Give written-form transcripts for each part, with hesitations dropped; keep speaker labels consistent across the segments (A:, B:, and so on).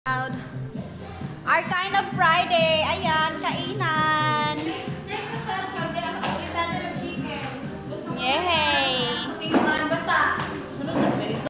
A: Our kind of Friday. Ayan, kainan.
B: Next na sa gabi ang original na chicken. Gusto mo
A: Yay!
B: tingnan basta. Sunod na sweet.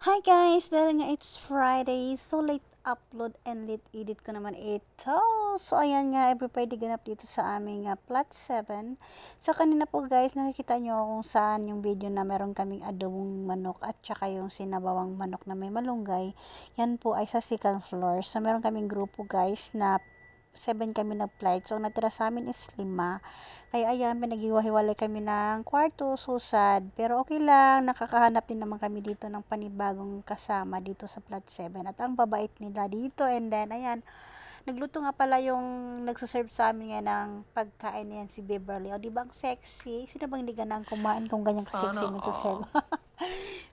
A: Hi guys! Dahil nga it's Friday, so late upload and late edit ko naman ito. So ayan nga, every Friday ganap dito sa aming plot 7. So kanina po guys, nakikita nyo kung saan yung video na meron kaming adobong manok at saka yung sinabawang manok na may malunggay. Yan po ay sa second floor. So meron kaming grupo guys na 7 kami nag-flight. So, ang natira sa amin is 5. Kaya ayan, pinag-iwahiwalay kami ng kwarto, so sad. Pero okay lang, nakakahanap din naman kami dito ng panibagong kasama dito sa flat 7. At ang babait nila dito. And then, ayan, nagluto nga pala yung nagsaserve sa amin nga ng pagkain yan si Beverly. O, di ba ang sexy? Sino bang hindi ganang kumain kung ganyan ka-sexy nagsaserve?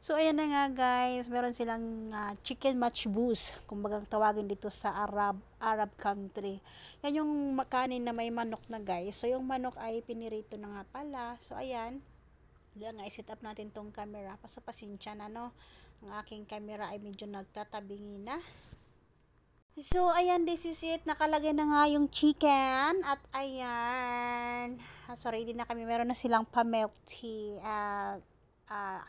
A: So, ayan na nga guys, meron silang chicken matchboos, kumbaga tawagin dito sa Arab country. Yan yung makanin na may manok na guys. So, yung manok ay pinirito na nga pala. So, ayan. Diyan nga, i-set up natin tong camera. Pasensya na, no? Ang aking camera ay medyo nagtatabingi na. So, ayan, this is it. Nakalagay na nga yung chicken. At ayan. Sorry, hindi na kami. Meron na silang pa-milk tea.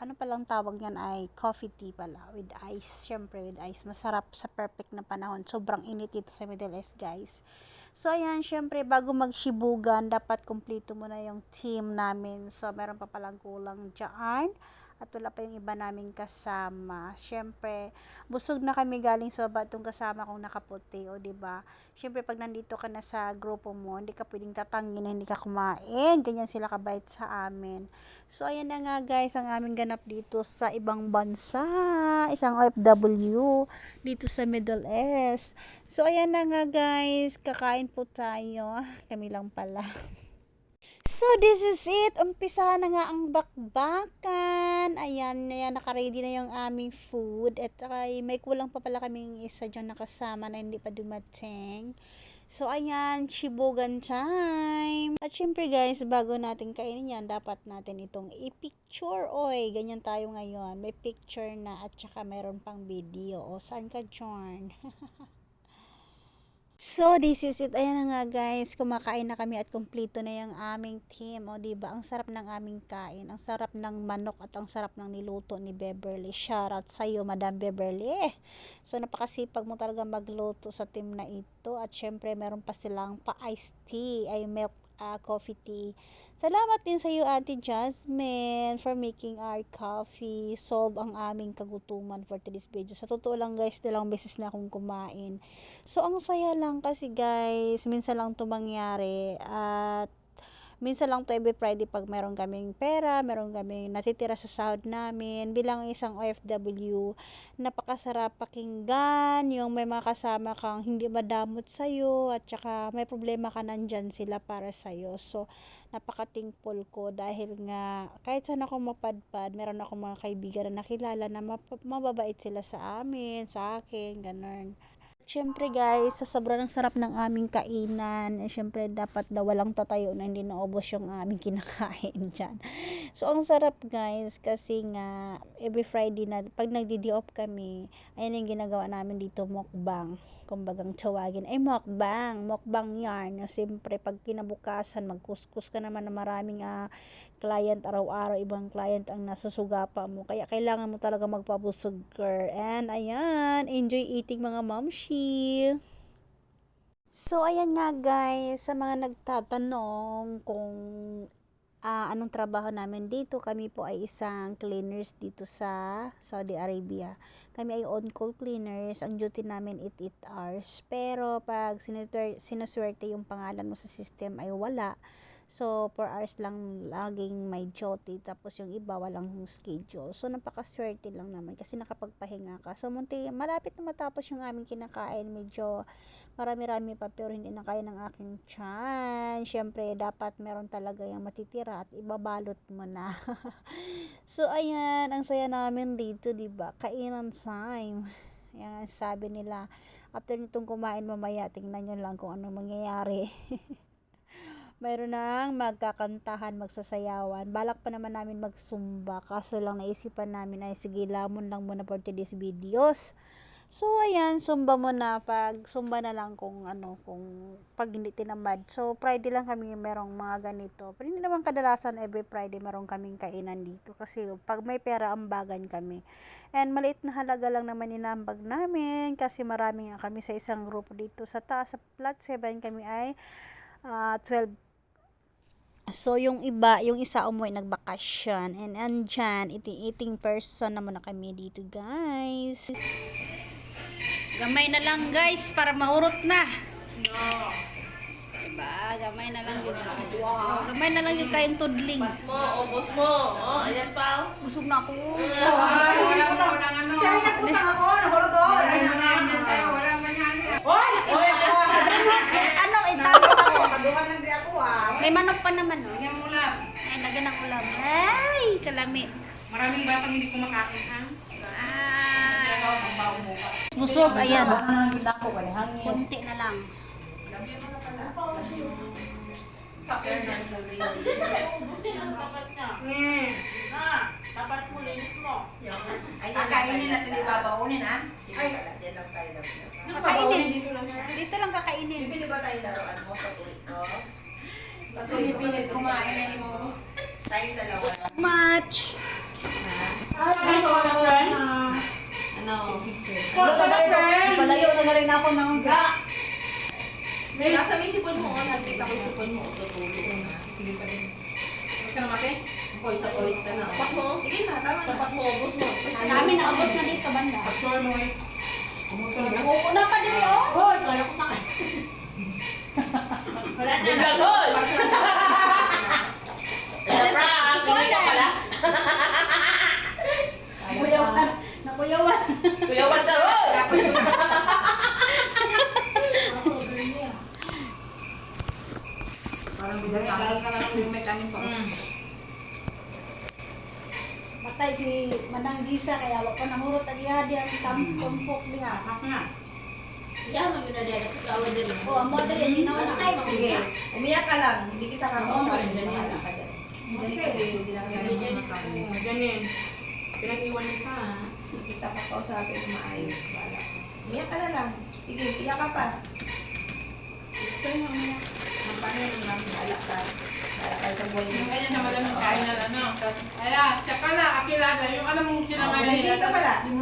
A: Ano palang tawag yan ay coffee tea pala with ice. Syempre with ice. Masarap sa perfect na panahon. Sobrang init dito sa Middle East guys. So ayan, syempre bago magshibugan, dapat kumpleto muna yung team namin. So meron pa palang kulang dyan. At wala pa yung iba naming kasama. Syempre, busog na kami galing sa baba itong kasama kong nakaputi. O diba? Syempre, pag nandito ka na sa grupo mo, hindi ka pwedeng tatangin na hindi ka kumain. Ganyan sila kabait sa amin. So, ayan na nga guys, ang aming ganap dito sa ibang bansa. Isang OFW dito sa Middle East. So, ayan na nga guys, kakain po tayo. Kami lang pala. So, this is it. Umpisa na nga ang bakbakan. Ayan, naka-ready na yung aming food. At may kulang pa pala kaming isa dyan nakasama na hindi pa dumating. So, ayan, shibogan time. At syempre guys, bago natin kainin yan, dapat natin itong i-picture. Oy, ganyan tayo ngayon. May picture na at saka meron pang video. O, saan ka, John? So, this is it. Ayan na nga guys, kumakain na kami at kumpleto na yung aming team. O, diba? Ang sarap ng aming kain. Ang sarap ng manok at ang sarap ng niluto ni Beverly. Shoutout sa'yo, Madam Beverly. So, napakasipag mo talaga magluto sa team na ito. At syempre, meron pa silang pa-iced tea, ay milk coffee tea. Salamat din sa iyo, Auntie Jasmine, for making our coffee. Solve ang aming kagutuman for today's video. Sa totoo lang guys, dalawang beses na akong kumain. So, ang saya lang kasi guys, minsan lang ito mangyari at minsan lang to every Friday pag meron kaming pera, meron kaming natitira sa sahod namin. Bilang isang OFW, napakasarap pakinggan, yung may mga kasama kang hindi madamot sa'yo at saka may problema ka nandyan sila para sa'yo. So, napaka-thankful ko dahil nga kahit saan ako mapadpad, meron akong mga kaibigan na nakilala na mababait sila sa amin, sa akin, ganun. Siyempre guys, sa sobrang sarap ng aming kainan, siyempre dapat daw walang tatayo na hindi naubos yung aming kinakain dyan. So, ang sarap guys, kasi nga, every Friday na, pag nagdi-off kami, ayan yung ginagawa namin dito, mukbang. Kumbagang tawagin, ay mukbang yarn. Siyempre, pag kinabukasan, magkuskus ka naman na maraming client araw-araw, ibang client ang nasusugapa mo. Kaya kailangan mo talaga magpabusog, girl. And ayan, enjoy eating mga mamshi. So, ayan nga guys, sa mga nagtatanong kung anong trabaho namin dito, kami po ay isang cleaners dito sa Saudi Arabia. Kami ay on-call cleaners, ang duty namin 8 hours. Pero pag sinuswerte yung pangalan mo sa system ay wala. So, 4 hours lang laging may duty, tapos yung iba walang schedule. So, napakaswerte lang naman kasi nakapagpahinga ka. So, malapit na matapos yung aming kinakain. Medyo marami-rami pa pero hindi na kaya ng aking tiyan. Siyempre, dapat meron talaga yung matitira at ibabalot mo na. So, ayan, ang saya namin dito, diba? Kainan time. Yan, sabi nila, after nitong kumain mamaya, tingnan nyo lang kung ano mangyayari. mayroon nang magkakantahan, magsasayawan. Balak pa naman namin magsumba, kaso lang naisipan namin ay sige, lamon lang muna for today's videos. So, ayan, sumba muna. Pag sumba na lang kung kung pag hindi tinamad. So, Friday lang kami merong mga ganito. Pero hindi naman kadalasan every Friday merong kaming kainan dito. Kasi pag may pera, ambagan kami. And maliit na halaga lang naman inambag namin. Kasi marami nga kami sa isang grupo dito. Sa taas, sa plot 7 kami ay 12. So, yung isa umuwi nagbakasyon. And andyan, eating person naman na kami dito, guys. Gamay na lang, guys, para maurot na. Diba? Gamay na lang yung gamay na lang yung kayong tudling.
B: Ubos mo. Ayan pa.
A: Busog na ako.
B: Wala ano. Siya rin nagpunta ako. Nahulog ko.
A: Ano, itago ako.
B: Kaduhan lang di ako
A: May manok pa naman, no?
B: Tingnan mo lang.
A: Ay, nagan ang ulam. Ay, kalami.
B: Maraming batang hindi kumakain, ha?
A: Busog, ayan. Kunti na lang.
B: Dapat mo, linis mo.
C: Kakainin natin ibabaunin, ha? Sige, yan lang tayo dapat.
A: Kakainin. Dito lang kakainin.
C: Bibili ba tayo laruan mo sa dito?
B: Pipilit kumain mo.
C: Tayong dalawa.
A: Much.
B: Palayo na rin ako ng
C: Nasa may sipon mo, nakita ko yung sipon mo, tutulog. Sige pa din.
B: Huwag ka na mati?
C: Poise ka na. Tapat mo? Sige na, tama na. Tapat mo, ubos mo.
A: Namin naabot na dito, banda.
B: Sure mo eh.
A: Una pa din, oh.
B: Hoy, kaya ko sa akin.
C: Wala na.
B: Hoy! Prank! Hindi ka pala?
A: Nakuyawan. Nakuyawan.
B: Kuyawan ka, Roy! Parang bigay ka lang yung may kanin pa.
A: Matay si Manang Gisa, kaya wala pa nahurot ang ihadi ang tampok niya.
C: Yan mo yun na din. Ikaw din.
A: O, ang model yan, sinawa na kayo.
C: Sige. Umiyak ka lang. Hindi kita kakausapin. Bahala ka dyan.
B: Hindi kasi hindi na kaya nakakain. Ganyan. Pinag-iwan mo ka, ha?
C: Hindi kita kakausapin na maayos. Bahala ka. Umiyak ka na lang. Sige, iyak ka pa. Gusto mo umiyak. Paano yun lang? Bahala ka. Bahala ka sa buhay mo.
B: Ganyan sa malamang kain na ano. Tapos, ala, siya pala, akilada. Yung alam mong kinamayan
C: Hindi
B: nila.
C: ka pala.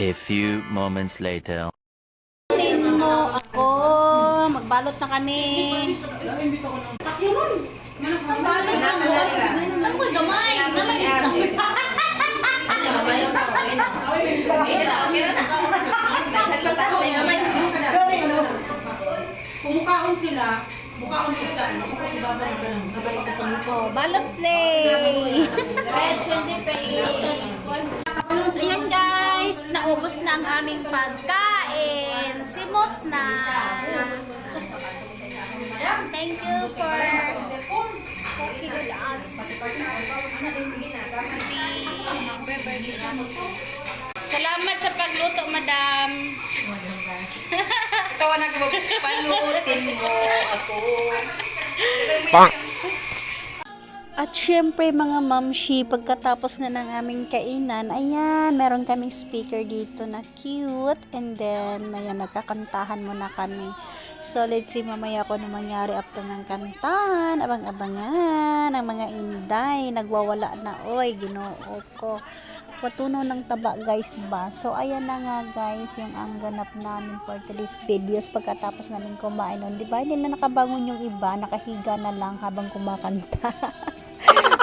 D: A few moments later.
A: Tin mo ako. Magbalot na kami. Magbalot na mo. Ano ko, gamay. Gamay.
B: Kumukaon sila, mukaon sila. Masukot si Baba na ganun. Sabay sa
A: Oh, balot play. Ayan guys, naubos na ang aming pagkain. Simot na. Thank you for cooking with us. Salamat sa pagluto, madam.
C: Ikaw na palutin mo ako.
A: At syempre mga mamshi, pagkatapos nga ng aming kainan, ayan, meron kaming speaker dito na cute. And then, maya magkakantahan muna kami. So, let's see mamaya kung ano mangyari after ng kantahan. Abang-abangan, ang mga inday, nagwawala na. Oy, ginoo ko. Patuno ng taba guys ba. So ayan na nga guys yung ang ganap namin for today's videos pagkatapos namin kumain nun. Diba hindi na nakabangon yung iba, nakahiga na lang habang kumakanta.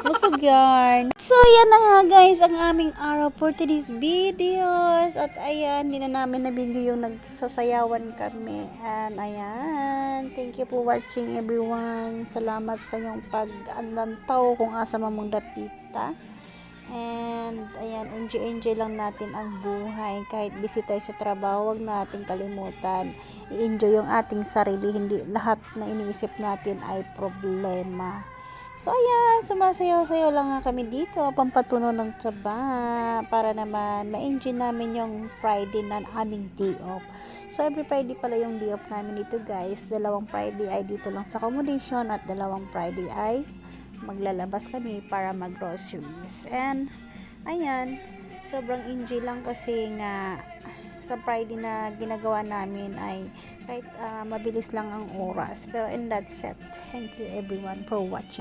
A: Busog yarn. So yan na nga guys ang aming araw for today's videos. At ayan, hindi na namin nabigyo yung nagsasayawan kami. And ayan, thank you for watching everyone. Salamat sa inyong pag-anlantaw kung asa mamong dapita. And ayan, enjoy lang natin ang buhay. Kahit busy tayo sa trabaho, wag nating kalimutan. I-enjoy yung ating sarili. Hindi lahat na iniisip natin ay problema. So ayan, sumasayaw-sayaw lang nga kami dito, pampatuno ng taba, para naman ma-enjoy namin yung Friday na aming day off. So every Friday pala yung day off namin dito guys. 2 Friday ay dito lang sa accommodation at 2 Friday ay maglalabas kami para mag-groceries. And ayan, sobrang enjoy lang kasi nga sa Friday na ginagawa namin ay kahit mabilis lang ang oras. Pero in that set, thank you everyone for watching.